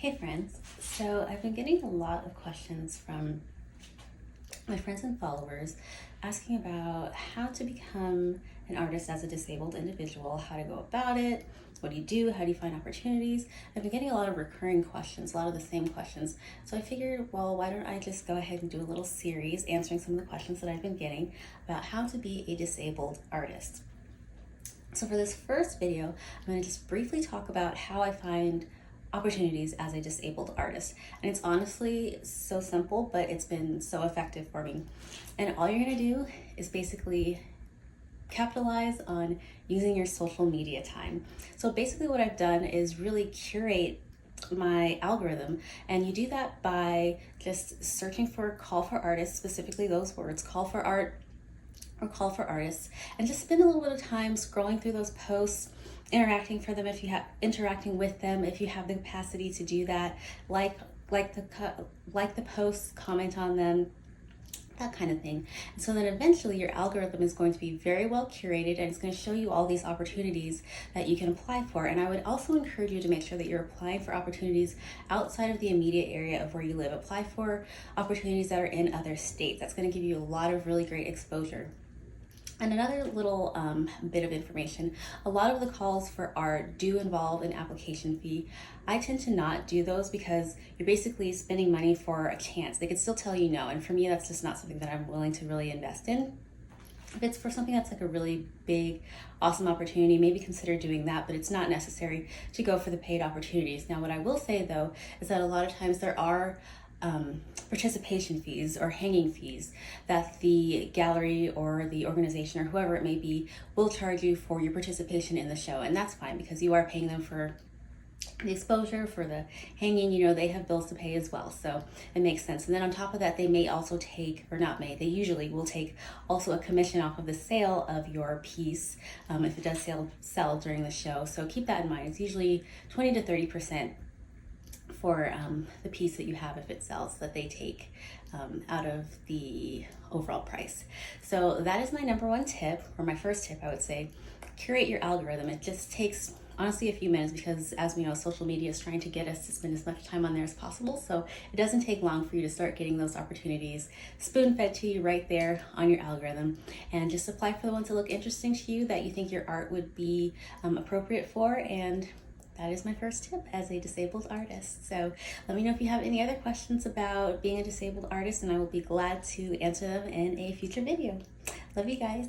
Hey friends, so I've been getting a lot of questions from my friends and followers asking about how to become an artist as a disabled individual, how to go about it, what do you do, how do you find opportunities. I've been getting a lot of recurring questions, a lot of the same questions. So I figured, well, why don't I just go ahead and do a little series answering some of the questions that I've been getting about how to be a disabled artist. So for this first video, I'm going to just briefly talk about how I find opportunities as a disabled artist. And it's honestly so simple, but it's been so effective for me. And all you're going to do is basically capitalize on using your social media time. So basically what I've done is really curate my algorithm, and you do that by just searching for call for artists, specifically those words, call for art or call for artists, and just spend a little bit of time scrolling through those posts, interacting with them if you have the capacity to do that, like the posts, comment on them, that kind of thing. And so then eventually your algorithm is going to be very well curated, and it's going to show you all these opportunities that you can apply for. And I would also encourage you to make sure that you're applying for opportunities outside of the immediate area of where you live. Apply for opportunities that are in other states. That's going to give you a lot of really great exposure. And another little bit of information, a lot of the calls for art do involve an application fee. I tend to not do those because you're basically spending money for a chance. They could still tell you no, and for me that's just not something that I'm willing to really invest in. If it's for something that's like a really big, awesome opportunity, maybe consider doing that, but it's not necessary to go for the paid opportunities. Now, what I will say though, is that a lot of times there are participation fees or hanging fees that the gallery or the organization or whoever it may be will charge you for your participation in the show. And that's fine because you are paying them for the exposure, for the hanging. You know, they have bills to pay as well, so it makes sense. And then on top of that, they may also take, or not may, they usually will take also a commission off of the sale of your piece if it does sell during the show. So keep that in mind. It's usually 20 to 30% for the piece that you have if it sells, that they take out of the overall price. So that is my number one tip, or my first tip, I would say. Curate your algorithm. It just takes honestly a few minutes because, as we know, social media is trying to get us to spend as much time on there as possible. So it doesn't take long for you to start getting those opportunities spoon-fed to you right there on your algorithm. And just apply for the ones that look interesting to you, that you think your art would be appropriate for. And that is my first tip as a disabled artist. So let me know if you have any other questions about being a disabled artist, and I will be glad to answer them in a future video. Love you guys.